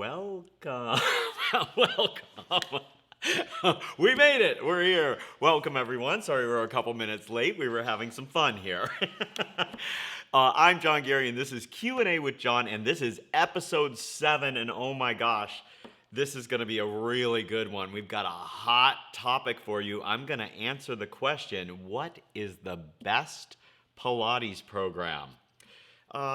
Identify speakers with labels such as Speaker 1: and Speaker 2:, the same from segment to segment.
Speaker 1: Welcome. Welcome. We made it. We're here. Welcome, everyone. Sorry we're a couple minutes late. We were having some fun here. I'm John Gary, and this is Q&A with John, and this is episode 7, and oh my gosh, this is going to be a really good one. We've got a hot topic for you. I'm going to answer the question, what is the best Pilates program?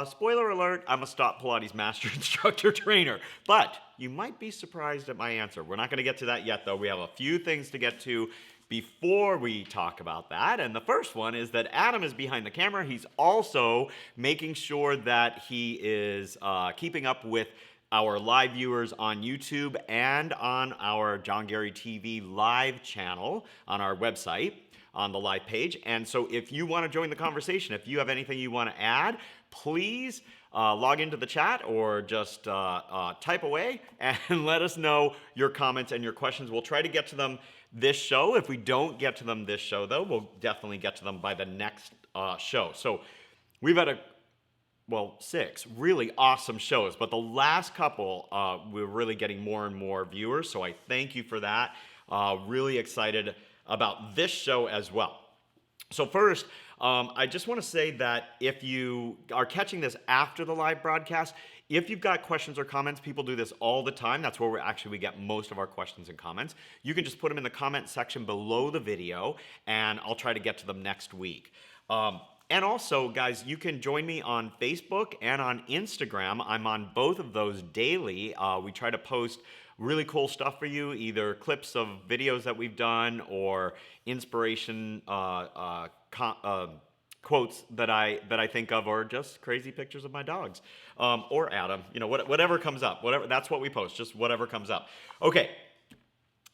Speaker 1: Spoiler alert, I'm a Stop Pilates Master Instructor Trainer, but you might be surprised at my answer. We're not going to get to that yet, though. We have a few things to get to before we talk about that, and the first one is that Adam is behind the camera. He's also making sure that he is keeping up with our live viewers on YouTube and on our John Gary TV live channel on our website, on the live page. And so if you want to join the conversation, if you have anything you want to add, please log into the chat or just type away and let us know your comments and your questions. We'll try to get to them this show. If we don't get to them this show, though, we'll definitely get to them by the next show. So we've had 6 really awesome shows, but the last couple, we're really getting more and more viewers, so I thank you for that. Really excited about this show as well. So first, I just want to say that if you are catching this after the live broadcast, if you've got questions or comments, people do this all the time. That's where we get most of our questions and comments. You can just put them in the comment section below the video, and I'll try to get to them next week. And also, guys, you can join me on Facebook and on Instagram. I'm on both of those daily. We try to post really cool stuff for you, either clips of videos that we've done or inspiration quotes that I think of, or just crazy pictures of my dogs or Adam. You know, whatever comes up. That's what we post. Just whatever comes up. Okay.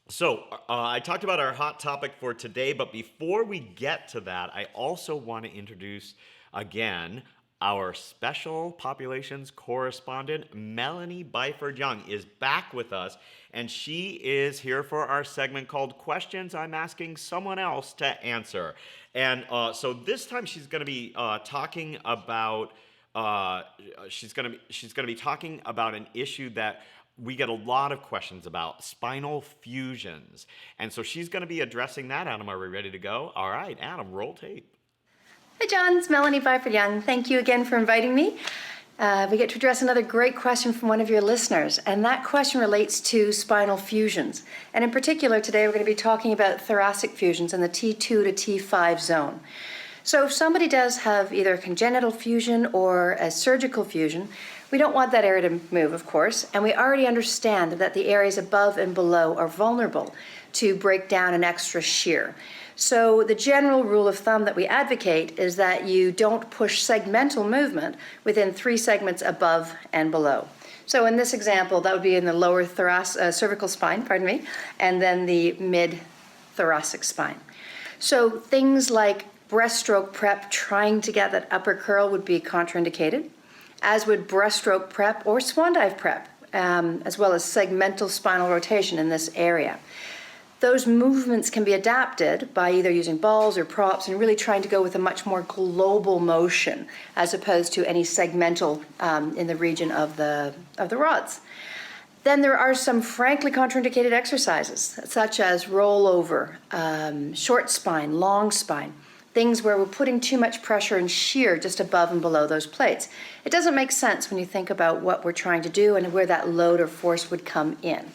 Speaker 1: So I talked about our hot topic for today, but before we get to that, I also want to introduce again our special populations correspondent, Melanie Byford-Young, is back with us, and she is here for our segment called Questions I'm Asking Someone Else to Answer. And so this time she's going to be talking about she's going to be talking about an issue that we get a lot of questions about, spinal fusions. And so she's going to be addressing that. Adam, are we ready to go? All right, Adam, roll tape.
Speaker 2: Hi, John. It's Melanie Byford-Young. Thank you again for inviting me. We get to address another great question from one of your listeners, and that question relates to spinal fusions. And in particular, today we're going to be talking about thoracic fusions in the T2 to T5 zone. So if somebody does have either a congenital fusion or a surgical fusion, we don't want that area to move, of course, and we already understand that the areas above and below are vulnerable to break down and extra shear. So the general rule of thumb that we advocate is that you don't push segmental movement within 3 segments above and below. So in this example, that would be in the lower cervical spine, and then the mid-thoracic spine. So things like breaststroke prep, trying to get that upper curl, would be contraindicated, as would breaststroke prep or swan dive prep, as well as segmental spinal rotation in this area. Those movements can be adapted by either using balls or props and really trying to go with a much more global motion as opposed to any segmental in the region of the rods. Then there are some frankly contraindicated exercises, such as rollover, short spine, long spine, things where we're putting too much pressure and shear just above and below those plates. It doesn't make sense when you think about what we're trying to do and where that load or force would come in.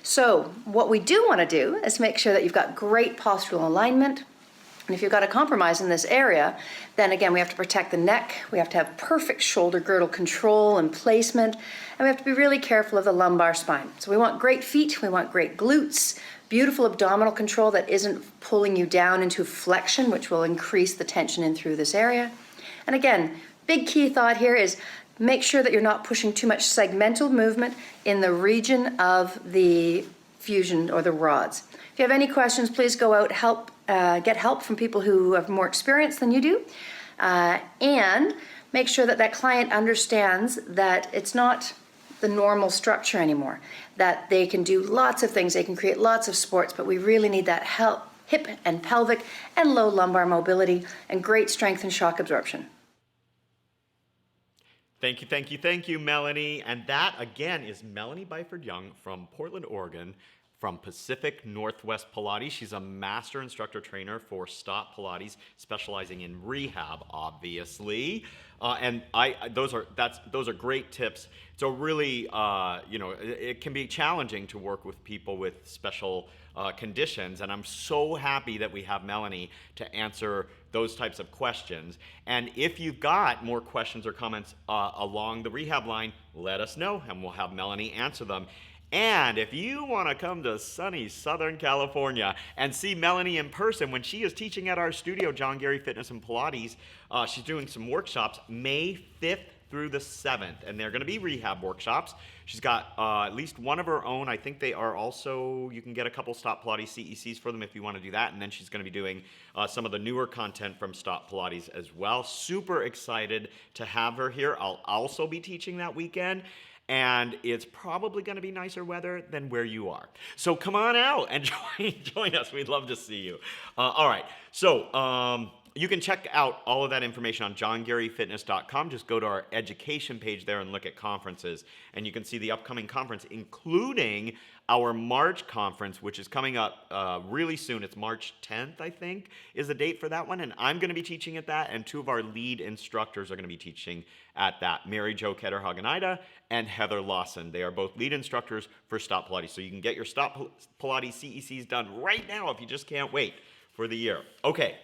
Speaker 2: So what we do want to do is make sure that you've got great postural alignment. And if you've got a compromise in this area, then again, we have to protect the neck. We have to have perfect shoulder girdle control and placement. And we have to be really careful of the lumbar spine. So we want great feet. We want great glutes, beautiful abdominal control that isn't pulling you down into flexion, which will increase the tension in through this area. And again, big key thought here is make sure that you're not pushing too much segmental movement in the region of the fusion or the rods. If you have any questions, please go out, get help from people who have more experience than you do, and make sure that that client understands that it's not the normal structure anymore, that they can do lots of things, they can create lots of sports, but we really need that hip and pelvic and low lumbar mobility and great strength and shock absorption.
Speaker 1: Thank you, Melanie. And that, again, is Melanie Byford-Young from Portland, Oregon, from Pacific Northwest Pilates. She's a master instructor trainer for Stop Pilates, specializing in rehab, obviously. Those are great tips. It's a really, it can be challenging to work with people with special conditions, and I'm so happy that we have Melanie to answer those types of questions. And if you've got more questions or comments along the rehab line, let us know, and we'll have Melanie answer them. And if you want to come to sunny Southern California and see Melanie in person when she is teaching at our studio, John Gary Fitness and Pilates, she's doing some workshops May 5th through the 7th, and they're going to be rehab workshops. She's got at least one of her own. I think they are also, you can get a couple Stop Pilates CECs for them if you want to do that, and then she's going to be doing some of the newer content from Stop Pilates as well. Super excited to have her here. I'll also be teaching that weekend, and it's probably going to be nicer weather than where you are. So come on out and join us. We'd love to see you. All right, so you can check out all of that information on johngaryfitness.com. Just go to our education page there and look at conferences, and you can see the upcoming conference, including our March conference, which is coming up really soon. It's March 10th, I think, is the date for that one, and I'm going to be teaching at that, and two of our lead instructors are going to be teaching at that, Mary Jo Ketterhagen-Ida and Heather Lawson. They are both lead instructors for Stop Pilates, so you can get your Stop Pilates CECs done right now if you just can't wait for the year. Okay.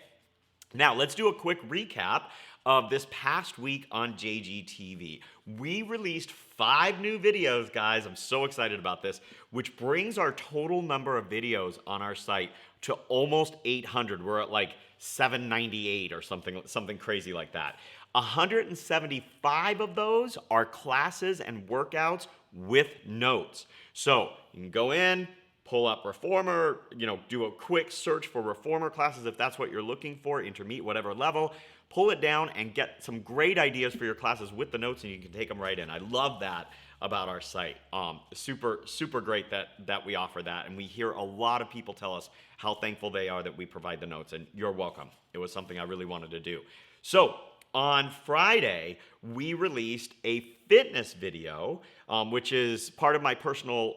Speaker 1: Now, let's do a quick recap of this past week on JGTV. We released 5 new videos, guys. I'm so excited about this, which brings our total number of videos on our site to almost 800. We're at like 798 or something crazy like that. 175 of those are classes and workouts with notes. So you can go in, pull up reformer, do a quick search for reformer classes if that's what you're looking for, intermediate, whatever level. Pull it down and get some great ideas for your classes with the notes, and you can take them right in. I love that about our site. Super great that we offer that, and we hear a lot of people tell us how thankful they are that we provide the notes, and you're welcome. It was something I really wanted to do. So on Friday, we released a fitness video, which is part of my personal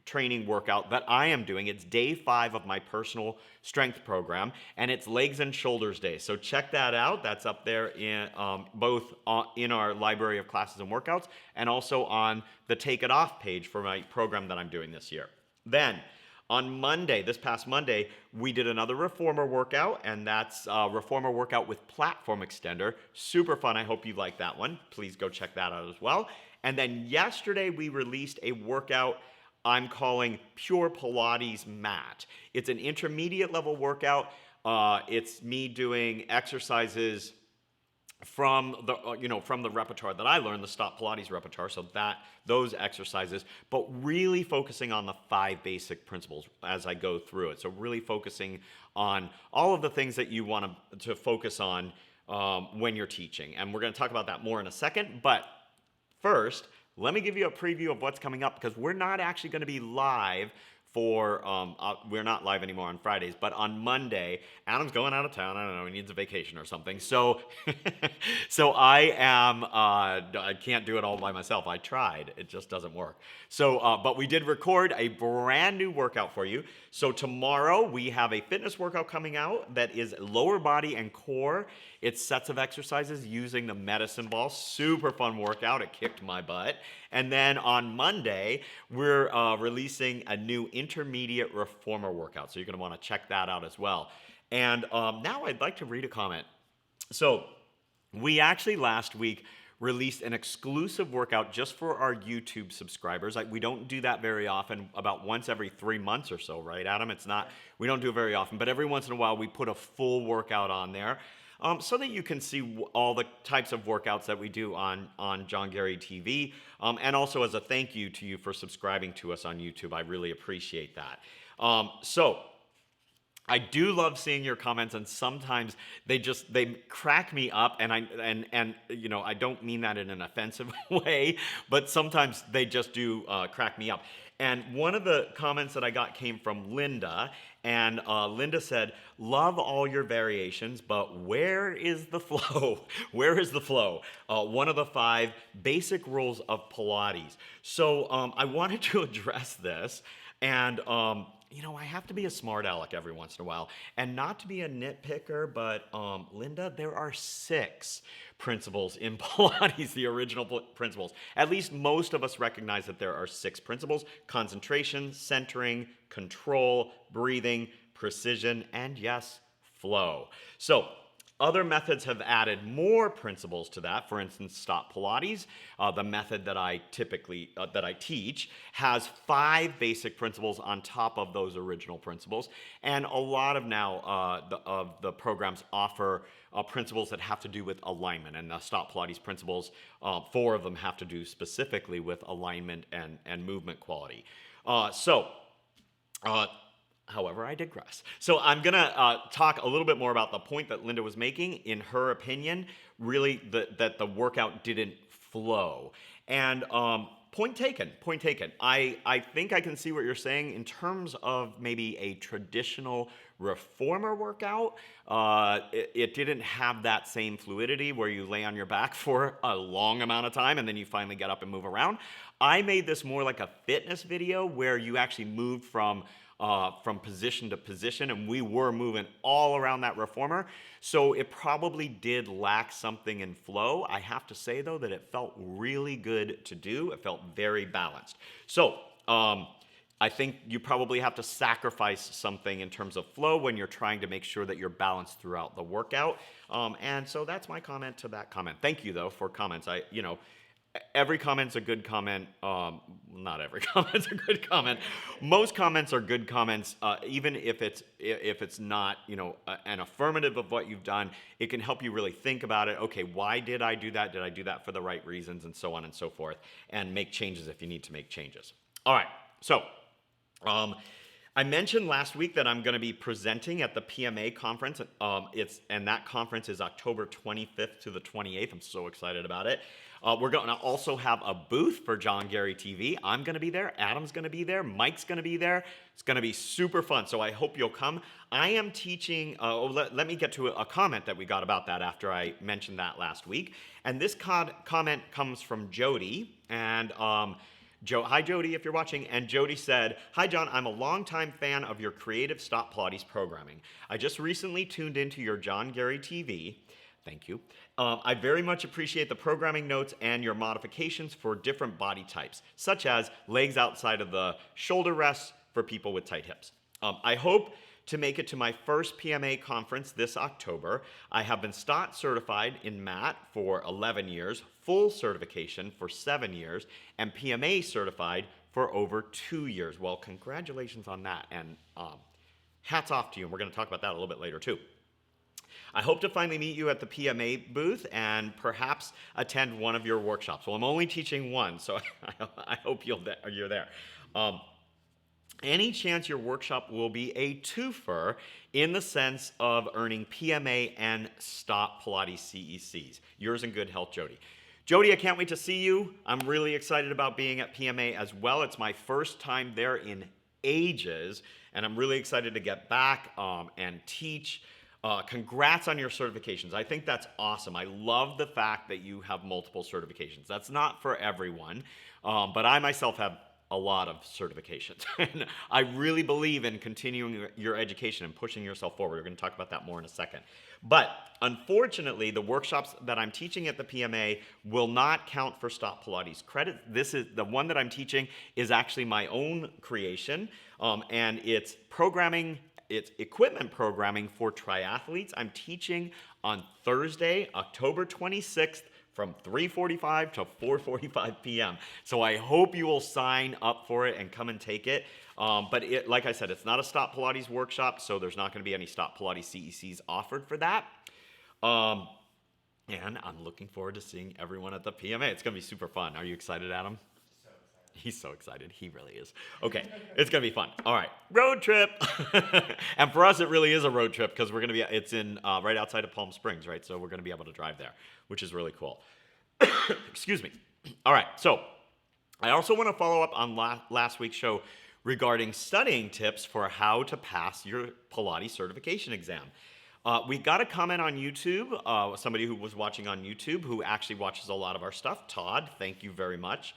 Speaker 1: training workout that I am doing. It's day 5 of my personal strength program, and it's legs and shoulders day. So check that out. That's up there in both in our library of classes and workouts, and also on the Take It Off page for my program that I'm doing this year. Then on Monday, this past Monday, we did another reformer workout, and that's a reformer workout with platform extender. Super fun. I hope you like that one. Please go check that out as well. And then yesterday, we released a workout I'm calling Pure Pilates Mat. It's an intermediate level workout. It's me doing exercises from the repertoire that I learned, the Stop Pilates repertoire, so those exercises, but really focusing on the 5 basic principles as I go through it. So really focusing on all of the things that you want to focus on when you're teaching. And we're going to talk about that more in a second, but first, let me give you a preview of what's coming up, because we're not actually going to be live for, we're not live anymore on Fridays, but on Monday, Adam's going out of town. I don't know, he needs a vacation or something. So, I can't do it all by myself. I tried, it just doesn't work. So, but we did record a brand new workout for you. So tomorrow we have a fitness workout coming out that is lower body and core. It's sets of exercises using the medicine ball. Super fun workout. It kicked my butt. And then on Monday, we're releasing a new intermediate reformer workout. So you're going to want to check that out as well. And now I'd like to read a comment. So we actually last week released an exclusive workout just for our YouTube subscribers. We don't do that very often, about once every 3 months or so, right, Adam? We don't do it very often, but every once in a while we put a full workout on there. So that you can see all the types of workouts that we do on John Gary TV, and also as a thank you to you for subscribing to us on YouTube. I really appreciate that. So I do love seeing your comments, and sometimes they crack me up, and I don't mean that in an offensive way, but sometimes they just do crack me up. And one of the comments that I got came from Linda, And Linda said, love all your variations, but where is the flow? Where is the flow? One of the 5 basic rules of Pilates. So I wanted to address this, and I have to be a smart aleck every once in a while, and not to be a nitpicker, but Linda, there are 6 principles in Pilates, the original principles. At least most of us recognize that there are 6 principles: concentration, centering, control, breathing, precision, and yes, flow. So other methods have added more principles to that. For instance, Stop Pilates, the method that I teach, has 5 basic principles on top of those original principles. And a lot of now the programs offer principles that have to do with alignment. And the Stop Pilates principles, 4 of them have to do specifically with alignment and movement quality. However, I digress. So I'm going to talk a little bit more about the point that Linda was making. In her opinion, really that the workout didn't flow. And point taken. I think I can see what you're saying in terms of maybe a traditional reformer workout. It didn't have that same fluidity where you lay on your back for a long amount of time and then you finally get up and move around. I made this more like a fitness video where you actually moved from position to position, and we were moving all around that reformer. So it probably did lack something in flow. I have to say, though, that it felt really good to do. It felt very balanced. So I think you probably have to sacrifice something in terms of flow when you're trying to make sure that you're balanced throughout the workout. And so that's my comment to that comment. Thank you, though, for comments. Every comment's a good comment. Not every comment's a good comment. Most comments are good comments, even if it's not an affirmative of what you've done. It can help you really think about it. Okay, why did I do that? Did I do that for the right reasons, and so on and so forth, and make changes if you need to make changes. All right. So I mentioned last week that I'm going to be presenting at the PMA Conference. And that conference is October 25th to the 28th. I'm so excited about it. We're going to also have a booth for John Gary TV. I'm going to be there. Adam's going to be there. Mike's going to be there. It's going to be super fun. So I hope you'll come. I am teaching. Let me get to a comment that we got about that after I mentioned that last week. And this comment comes from Jody. And hi, Jody, if you're watching. And Jody said, "Hi, John. I'm a longtime fan of your creative Stop Pilates programming. I just recently tuned into your John Gary TV. Thank you. I very much appreciate the programming notes and your modifications for different body types, such as legs outside of the shoulder rests for people with tight hips. I hope to make it to my first PMA conference this October. I have been STOT certified in MAT for 11 years, full certification for 7 years, and PMA certified for over 2 years." Well, congratulations on that, and hats off to you, and we're going to talk about that a little bit later too. "I hope to finally meet you at the PMA booth and perhaps attend one of your workshops." Well, I'm only teaching one, so I hope you're there. "Any chance your workshop will be a twofer in the sense of earning PMA and Stop Pilates CECs? Yours in good health, Jody." Jody, I can't wait to see you. I'm really excited about being at PMA as well. It's my first time there in ages, and I'm really excited to get back and teach. Congrats on your certifications. I think that's awesome. I love the fact that you have multiple certifications. That's not for everyone, but I myself have a lot of certifications. And I really believe in continuing your education and pushing yourself forward. We're going to talk about that more in a second. But unfortunately, the workshops that I'm teaching at the PMA will not count for Stop Pilates credit. This is the one that I'm teaching is actually my own creation, and it's programming. It's equipment programming for triathletes. I'm teaching on Thursday, October 26th from 3:45 to 4:45 p.m. So I hope you will sign up for it and come and take it. But like I said, it's not a Stop Pilates workshop, so there's not going to be any Stop Pilates CECs offered for that. And I'm looking forward to seeing everyone at the PMA. It's going to be super fun. Are you excited, Adam? He's so excited. He really is. Okay, it's going to be fun. All right, road trip. And for us, it really is a road trip because we're going to be, it's in right outside of Palm Springs, right? So we're going to be able to drive there, which is really cool. Excuse me. All right, so I also want to follow up on last week's show regarding studying tips for how to pass your Pilates certification exam. We got a comment on YouTube, somebody who was watching on YouTube who actually watches a lot of our stuff. Todd, thank you very much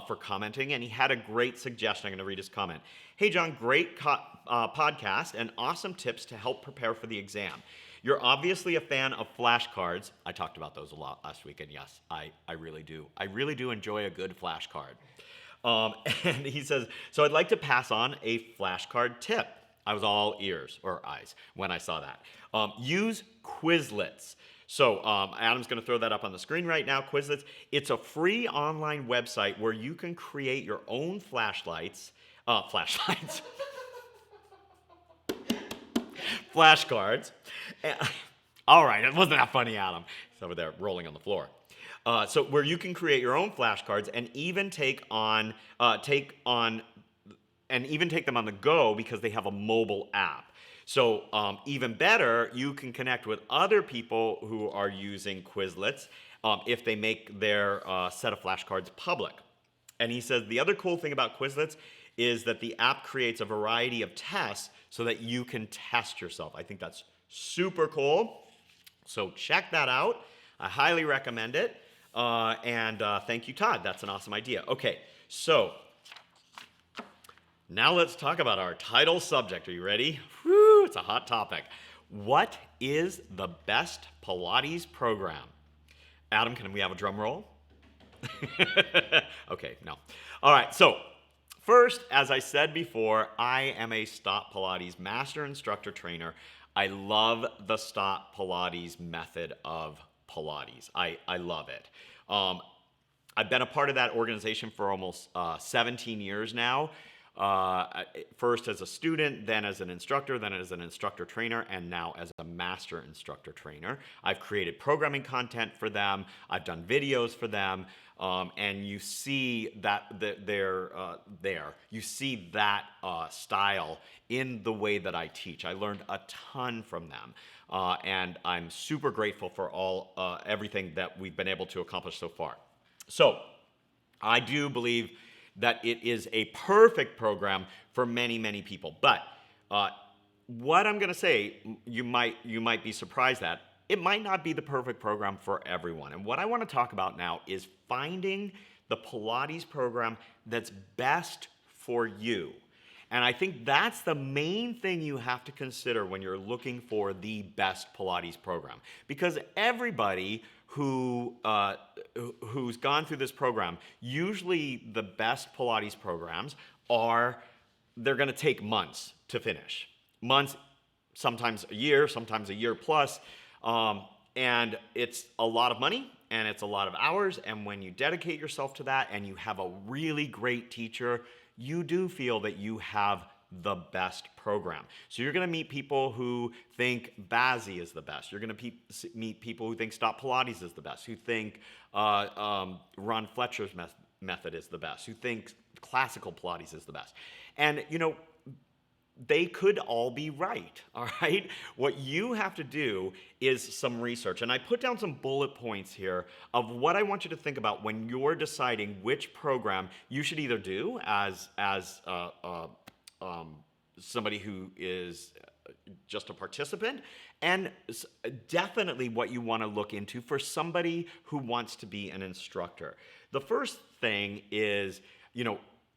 Speaker 1: for commenting, and he had a great suggestion. I'm going to read his comment. Hey, John, great podcast and awesome tips to help prepare for the exam. You're obviously a fan of flashcards. I talked about those a lot last week, and yes, I really do. I really do enjoy a good flashcard. And he says, so I'd like to pass on a flashcard tip. I was all ears or eyes when I saw that. Use Quizlets. So Adam's going to throw that up on the screen right now. Quizlets. It's a free online website where you can create your own flashcards. All right, it wasn't that funny, Adam. He's over there rolling on the floor. So where you can create your own flashcards and even take them on the go because they have a mobile app. So even better, you can connect with other people who are using Quizlets if they make their set of flashcards public. And he says the other cool thing about Quizlets is that the app creates a variety of tests so that you can test yourself. I think that's super cool. So check that out. I highly recommend it. And thank you, Todd. That's an awesome idea. Okay, so now let's talk about our title subject. Are you ready? Whew, it's a hot topic. What is the best Pilates program? Adam, can we have a drum roll? Okay, no. All right, so first, as I said before, I am a Stop Pilates master instructor trainer. I love the Stop Pilates method of Pilates. I love it. I've been a part of that organization for almost 17 years now. First as a student, then as an instructor, then as an instructor trainer, and now as a master instructor trainer. I've created programming content for them. I've done videos for them. And you see that you see that style in the way that I teach. I learned a ton from them. And I'm super grateful for everything that we've been able to accomplish so far. So I do believe that it is a perfect program for many, many people. But what I'm going to say, you might be surprised at, it might not be the perfect program for everyone. And what I want to talk about now is finding the Pilates program that's best for you. And I think that's the main thing you have to consider when you're looking for the best Pilates program. Because everybody who's gone through this program, usually the best Pilates programs they're going to take months to finish. Months, sometimes a year plus. And it's a lot of money and it's a lot of hours. And when you dedicate yourself to that and you have a really great teacher, you do feel that you have the best program. So you're going to meet people who think Bazzi is the best. You're going to meet people who think Stop Pilates is the best, who think Ron Fletcher's method is the best, who think classical Pilates is the best. And, they could all be right, all right? What you have to do is some research. And I put down some bullet points here of what I want you to think about when you're deciding which program you should either do as somebody who is just a participant, and definitely what you want to look into for somebody who wants to be an instructor. The first thing is,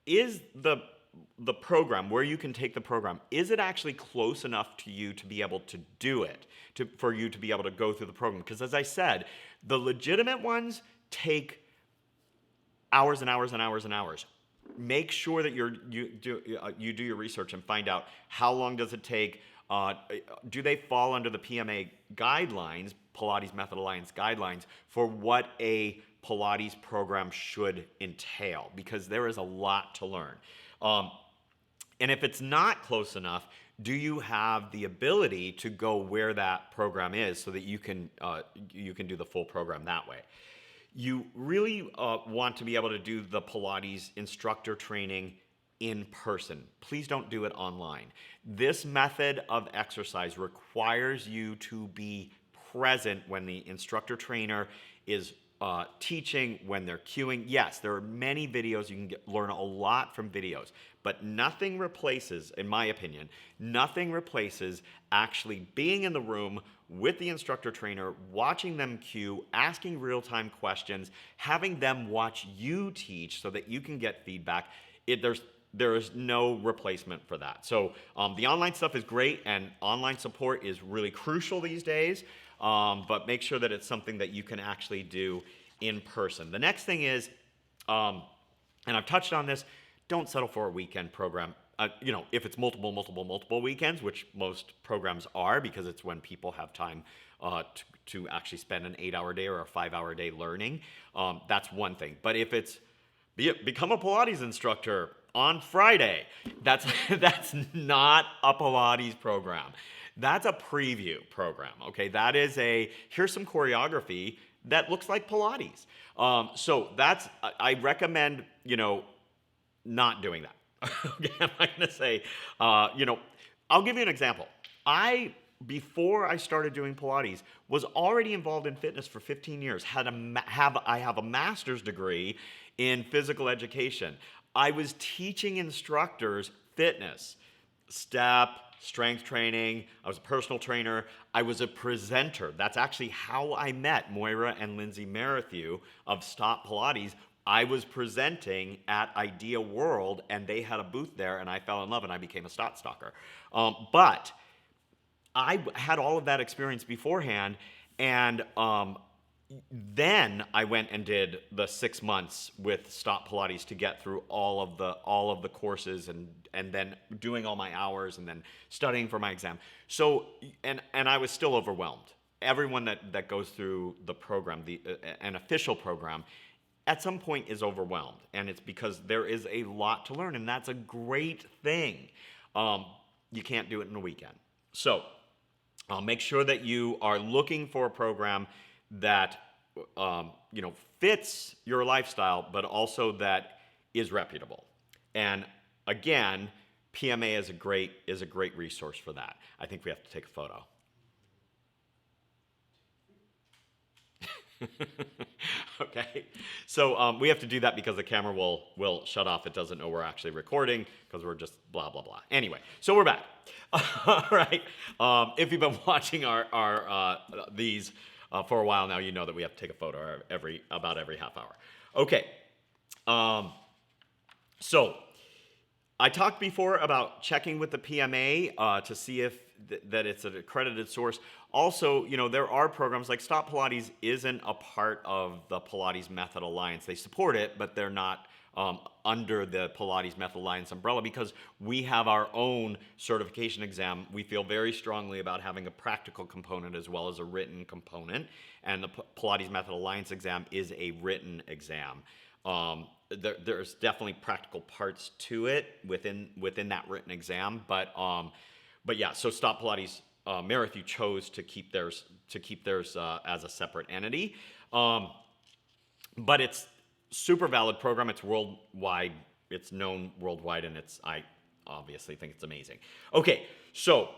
Speaker 1: is the program, where you can take the program, is it actually close enough to you to be able to do it, for you to be able to go through the program? Because as I said, the legitimate ones take hours and hours and hours and hours. Make sure that you do your research and find out how long does it take. Do they fall under the PMA guidelines, Pilates Method Alliance guidelines, for what a Pilates program should entail? Because there is a lot to learn. And if it's not close enough, do you have the ability to go where that program is so that you can do the full program that way? You really want to be able to do the Pilates instructor training in person. Please don't do it online. This method of exercise requires you to be present when the instructor trainer is teaching, when they're cueing. Yes, there are many videos. You can learn a lot from videos, but nothing replaces, in my opinion, nothing replaces actually being in the room with the instructor trainer, watching them cue, asking real-time questions, having them watch you teach so that you can get feedback. There is no replacement for that. So the online stuff is great, and online support is really crucial these days, but make sure that it's something that you can actually do in person. The next thing is, and I've touched on this, don't settle for a weekend program. If it's multiple weekends, which most programs are, because it's when people have time to actually spend an 8-hour day or a 5-hour day learning, that's one thing. But if it's become a Pilates instructor on Friday, that's not a Pilates program. That's a preview program, okay? That is here's some choreography that looks like Pilates. So I recommend, not doing that. Okay, I'm not going to say, I'll give you an example. Before I started doing Pilates, was already involved in fitness for 15 years. I have a master's degree in physical education. I was teaching instructors fitness, step, strength training. I was a personal trainer. I was a presenter. That's actually how I met Moira and Lindsay Merrithew of Stop Pilates. I was presenting at Idea World, and they had a booth there, and I fell in love, and I became a Stop Stalker. But I had all of that experience beforehand, and then I went and did the 6 months with Stop Pilates to get through all of the courses, and then doing all my hours, and then studying for my exam. So and I was still overwhelmed. Everyone that goes through the program, an official program, at some point is overwhelmed, and it's because there is a lot to learn, and that's a great thing. You can't do it in a weekend. So make sure that you are looking for a program that fits your lifestyle, but also that is reputable. And again, PMA is a great resource for that. I think we have to take a photo. Okay, so we have to do that because the camera will shut off. It doesn't know we're actually recording because we're just blah blah blah. Anyway, so we're back. All right. If you've been watching our these for a while now, you know that we have to take a photo about every half hour. Okay. So I talked before about checking with the PMA to see if that it's an accredited source. Also, there are programs like Stop Pilates isn't a part of the Pilates Method Alliance. They support it, but they're not under the Pilates Method Alliance umbrella because we have our own certification exam. We feel very strongly about having a practical component as well as a written component, and the Pilates Method Alliance exam is a written exam. There's definitely practical parts to it within that written exam, but yeah. So Stop Pilates, Merrithew chose to keep theirs as a separate entity, but it's super valid program. It's worldwide. It's known worldwide, and I obviously think it's amazing. Okay, so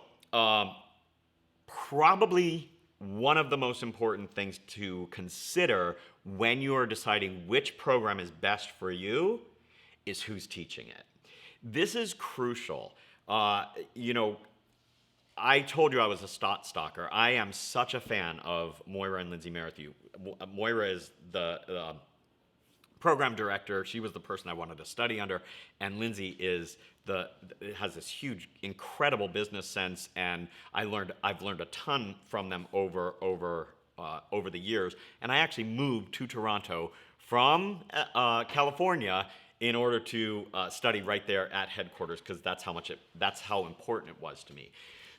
Speaker 1: probably one of the most important things to consider when you are deciding which program is best for you is who's teaching it. This is crucial. I told you I was a Stop Stalker. I am such a fan of Moira and Lindsay Merrithew. Moira is the program director. She was the person I wanted to study under, and Lindsay has this huge, incredible business sense, and I've learned a ton from them over the years. And I actually moved to Toronto from California in order to study right there at headquarters because that's how important it was to me.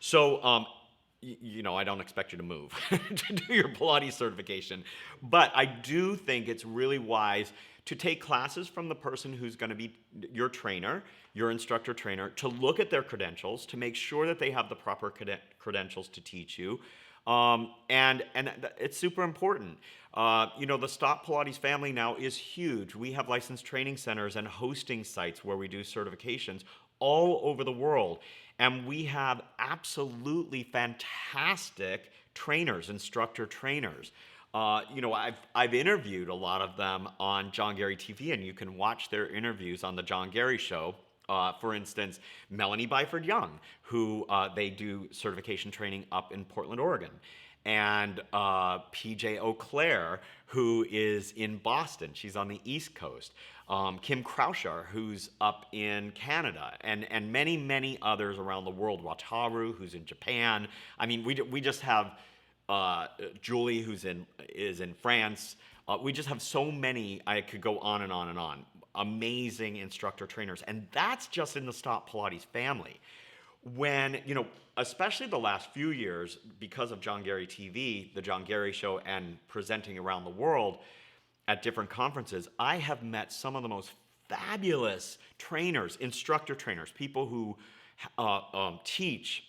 Speaker 1: So, I don't expect you to move to do your Pilates certification, but I do think it's really wise to take classes from the person who's going to be your trainer, your instructor trainer, to look at their credentials, to make sure that they have the proper credentials to teach you. And it's super important. The Stop Pilates family now is huge. We have licensed training centers and hosting sites where we do certifications all over the world. And we have absolutely fantastic trainers, instructor trainers. I've interviewed a lot of them on John Gary TV, and you can watch their interviews on the John Gary Show. For instance, Melanie Byford-Young, who they do certification training up in Portland, Oregon, and PJ O'Clair, who is in Boston. She's on the East Coast. Kim Krauscher, who's up in Canada, and many, many others around the world. Wataru, who's in Japan. I mean, we just have Julie, is in France. We just have so many. I could go on and on and on. Amazing instructor trainers, and that's just in the Stop Pilates family. When, especially the last few years, because of John Gary TV, the John Gary Show, and presenting around the world at different conferences, I have met some of the most fabulous trainers, instructor trainers, people who teach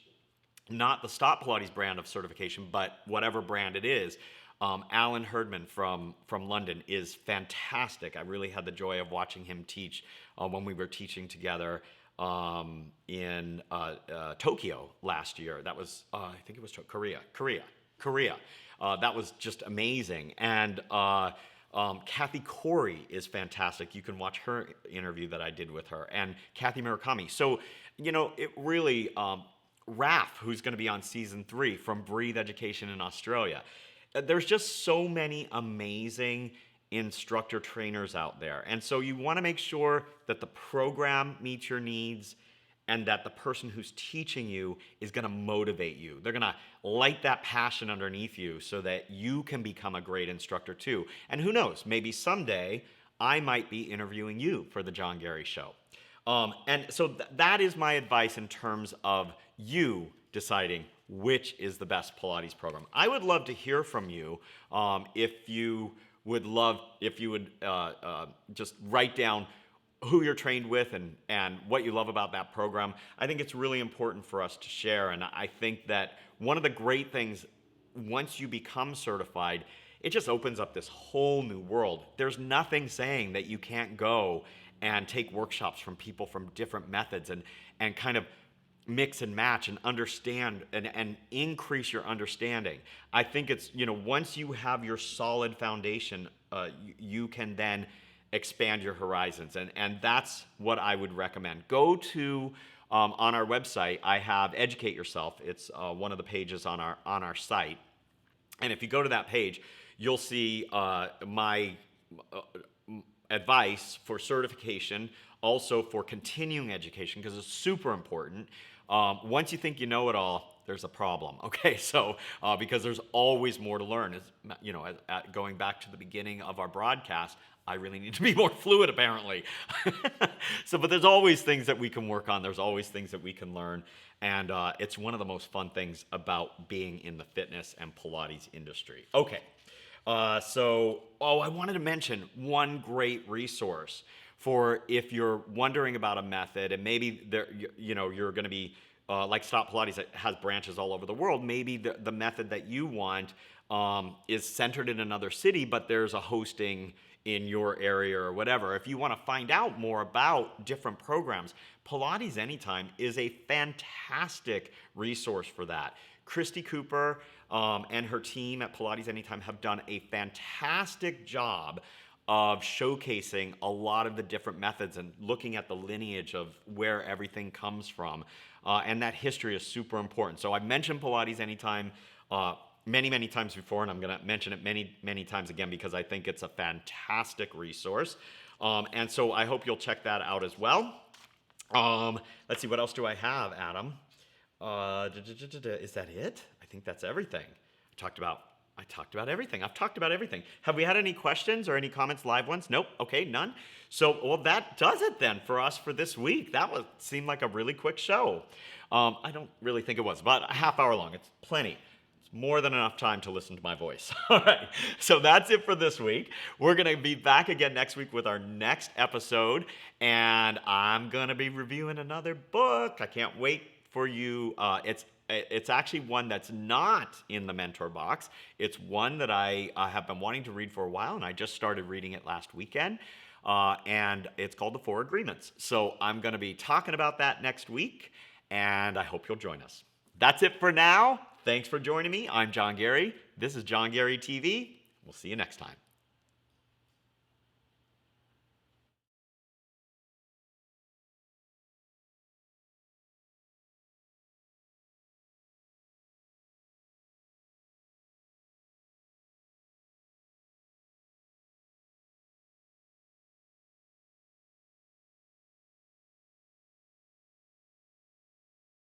Speaker 1: not the Stop Pilates brand of certification, but whatever brand it is. Alan Herdman from London is fantastic. I really had the joy of watching him teach when we were teaching together in Tokyo last year. That was, I think it was Korea. That was just amazing. And Cathy Corey is fantastic. You can watch her interview that I did with her. And Cathy Murakami. So, it really, Raf, who's going to be on season 3 from Breathe Education in Australia. There's just so many amazing instructor trainers out there. And so you want to make sure that the program meets your needs and that the person who's teaching you is going to motivate you. They're going to light that passion underneath you so that you can become a great instructor too. And who knows, maybe someday I might be interviewing you for the John Gary Show. And so that is my advice in terms of you deciding which is the best Pilates program. I would love to hear from you if you would just write down who you're trained with and what you love about that program. I think it's really important for us to share, and I think that one of the great things, once you become certified, it just opens up this whole new world. There's nothing saying that you can't go and take workshops from people from different methods and kind of mix and match and understand and increase your understanding. I think it's, once you have your solid foundation, you can then expand your horizons. And that's what I would recommend. Go to, on our website, I have Educate Yourself. It's one of the pages on our site. And if you go to that page, you'll see my advice for certification, also for continuing education, because it's super important. Once you think you know it all, there's a problem. Okay, so because there's always more to learn. Going back to the beginning of our broadcast, I really need to be more fluid, apparently. But there's always things that we can work on. There's always things that we can learn, and it's one of the most fun things about being in the fitness and Pilates industry. Okay. I wanted to mention one great resource for if you're wondering about a method, and maybe you're going to be like Stop Pilates that has branches all over the world. Maybe the method that you want is centered in another city, but there's a hosting in your area or whatever. If you want to find out more about different programs, Pilates Anytime is a fantastic resource for that. Christy Cooper and her team at Pilates Anytime have done a fantastic job of showcasing a lot of the different methods and looking at the lineage of where everything comes from. And that history is super important. So I've mentioned Pilates Anytime many, many times before, and I'm going to mention it many, many times again because I think it's a fantastic resource. And so I hope you'll check that out as well. Let's see, what else do I have, Adam? Is that it? I think that's everything. I talked about everything. I've talked about everything. Have we had any questions or any comments, live ones? Nope. Okay, none. So, well, that does it then for us for this week. That seemed like a really quick show. I don't really think it was, about a half hour long. It's plenty. It's more than enough time to listen to my voice. All right. So that's it for this week. We're going to be back again next week with our next episode, and I'm going to be reviewing another book. I can't wait for you. It's actually one that's not in the mentor box. It's one that I have been wanting to read for a while, and I just started reading it last weekend. And it's called The Four Agreements. So I'm going to be talking about that next week, and I hope you'll join us. That's it for now. Thanks for joining me. I'm John Gary. This is John Gary TV. We'll see you next time.